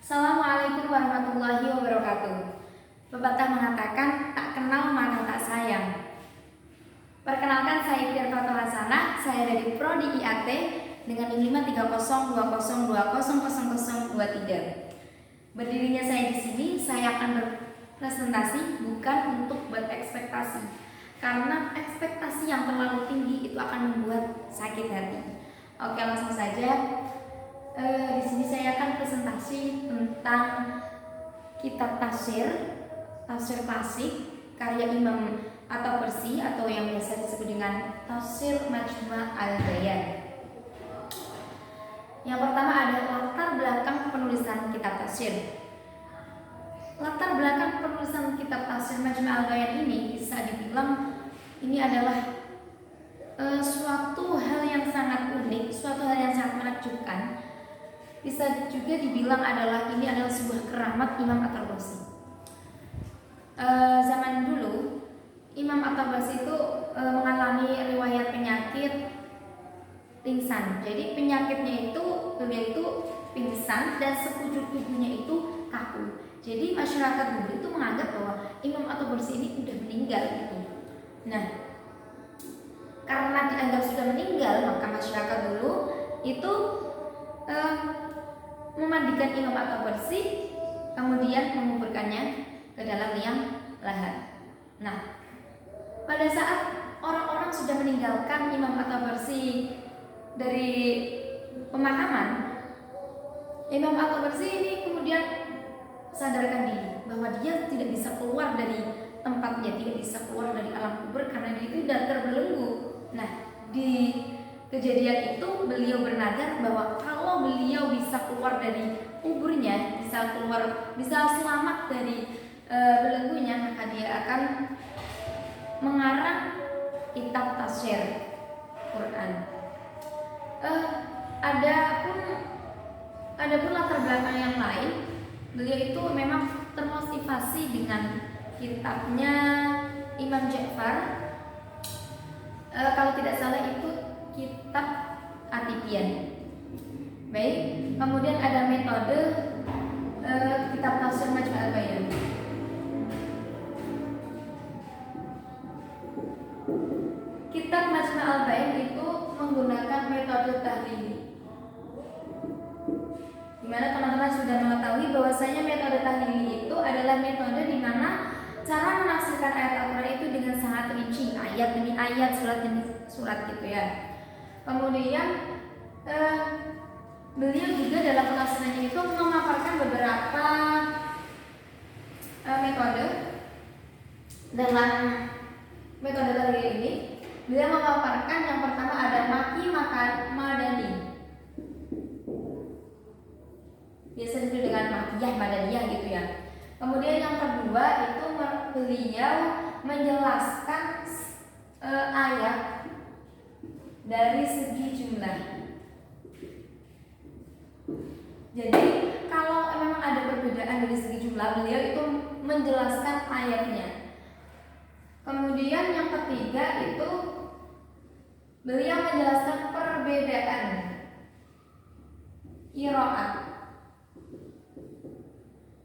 Assalamualaikum warahmatullahi wabarakatuh. Pepatah mengatakan tak kenal maka tak sayang. Perkenalkan, saya Firfatul Hasanah. Saya dari Prodi IAT dengan NIM 53020200023. Berdirinya saya di sini, saya akan berpresentasi bukan untuk berekspektasi, karena ekspektasi yang terlalu tinggi itu akan membuat sakit hati. Oke, langsung saja. Di sini saya akan presentasi tentang kitab tafsir klasik karya Imam At-Tabarsi atau yang biasa disebut dengan Tafsir Majmu' al-Bayan. Yang pertama ada latar belakang penulisan kitab tafsir. Latar belakang penulisan kitab tafsir Majmu' al-Bayan ini bisa dibilang ini adalah suatu hal yang sangat unik, suatu hal yang sangat menakjubkan. Bisa juga dibilang ini adalah sebuah keramat Imam At-Tabarsi. Zaman dulu Imam At-Tabarsi itu mengalami riwayat penyakit pingsan. Jadi penyakitnya itu beliau itu pingsan dan sekujur tubuhnya itu kaku. Jadi masyarakat dulu itu menganggap bahwa Imam At-Tabarsi ini sudah meninggal gitu. Nah, karena dianggap sudah meninggal, maka masyarakat dulu itu memandikan Imam At-Tabarsi, kemudian menguburkannya ke dalam liang lahat. Nah, pada saat orang-orang sudah meninggalkan Imam At-Tabarsi dari pemakaman, Imam At-Tabarsi ini kemudian sadarkan diri bahwa dia tidak bisa keluar dari tempatnya, tidak bisa keluar dari alam kubur karena dia itu sudah terbelenggu. Nah, di kejadian itu beliau bernadar bahwa kalau beliau bisa keluar dari kuburnya, bisa selamat dari belenggunya, maka dia akan mengarang kitab tafsir Quran. Adapun latar belakang yang lain, beliau itu memang termotivasi dengan kitabnya Imam Ja'far. Kalau tidak salah itu kitab At-Tibyan. Baik, kemudian ada metode kitab tafsir Majmu' al-Bayan. Kitab Majmu' al-Bayan itu menggunakan metode tahlili. Di mana teman-teman sudah mengetahui bahwasanya metode tahlili itu adalah metode di mana cara menafsirkan ayat Al-Quran itu dengan sangat rinci, ayat demi ayat, surat demi surat gitu ya. Kemudian beliau juga dalam penafsirannya itu memaparkan beberapa metode. Dalam metode tahlil ini beliau memaparkan yang pertama ada maki madani, biasa disebut dengan makiyah madaniyah gitu ya. Kemudian yang kedua itu beliau menjelaskan ayat dari segi jumlah. Jadi kalau memang ada perbedaan dari segi jumlah, beliau itu menjelaskan ayatnya. Kemudian yang ketiga itu beliau menjelaskan perbedaan qiraat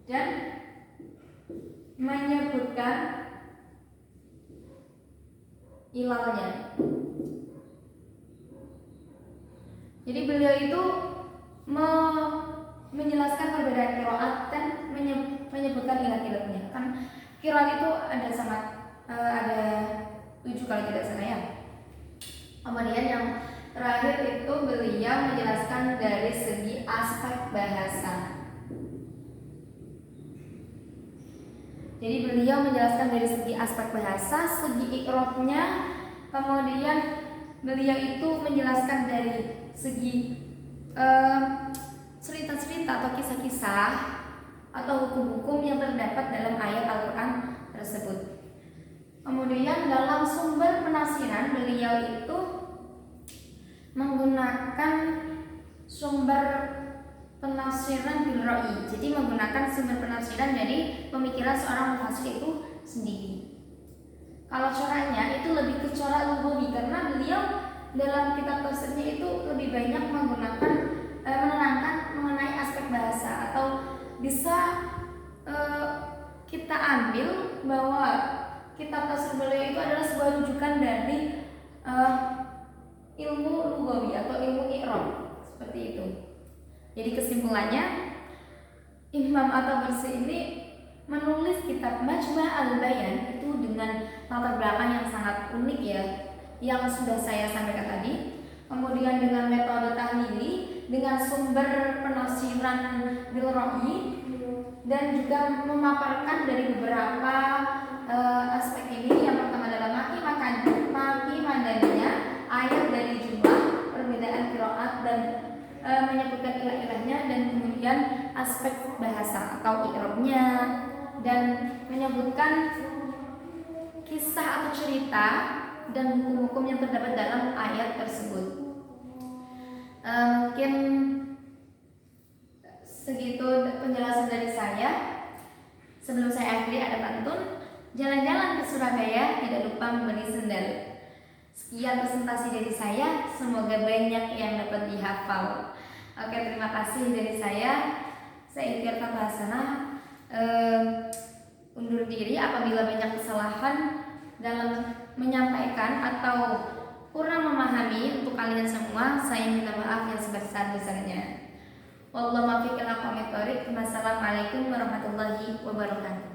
dan menyebutkan ilalnya. Jadi beliau itu menjelaskan perbedaan qiraat dan menyebutkan ilat-ilatnya. Kan qiraat itu ada 7 kalau tidak salah ya. Kemudian yang terakhir itu beliau menjelaskan dari segi aspek bahasa. Jadi beliau menjelaskan dari segi aspek bahasa, segi ikrotnya, kemudian beliau itu menjelaskan dari segi cerita-cerita atau kisah-kisah atau hukum-hukum yang terdapat dalam ayat Al-Quran tersebut. Kemudian dalam sumber penafsiran beliau itu menggunakan sumber penafsiran bil ra'i. Jadi menggunakan sumber penafsiran dari pemikiran seorang mufassir itu sendiri. Kalau coraknya itu lebih ke corak lughawi karena beliau dalam kitab tafsirnya itu lebih banyak menggunakan menerangkan mengenai aspek bahasa atau bisa kita ambil bahwa kitab tafsir beliau itu adalah sebuah rujukan dari ilmu lugawi atau ilmu i'rab, seperti itu. Jadi kesimpulannya, Imam At-Tabarsi ini menulis kitab Majma' al-Bayan itu dengan latar belakang yang sangat unik ya, yang sudah saya sampaikan tadi. Kemudian dengan metode tahlili, dengan sumber penafsiran bil ra'yi, dan juga memaparkan dari beberapa aspek ini. Yang pertama adalah maki madaninya, ayat dari jumlah, perbedaan qiraat dan menyebutkan ilah-ilahnya, dan kemudian aspek bahasa atau i'rabnya, dan menyebutkan kisah atau cerita dan hukum-hukum yang terdapat dalam ayat tersebut. Mungkin segitu penjelasan dari saya. Sebelum saya akhiri ada pantun. Jalan-jalan ke Surabaya, tidak lupa membeli sendal. Sekian presentasi dari saya, semoga banyak yang dapat dihafal. Oke, terima kasih dari saya. Saya Ikhtiar Fathah Hasanah, undur diri apabila banyak kesalahan dalam menyampaikan atau kurang memahami untuk kalian semua. Saya minta maaf yang sebesar-besarnya. Wassalamualaikum warahmatullahi wabarakatuh.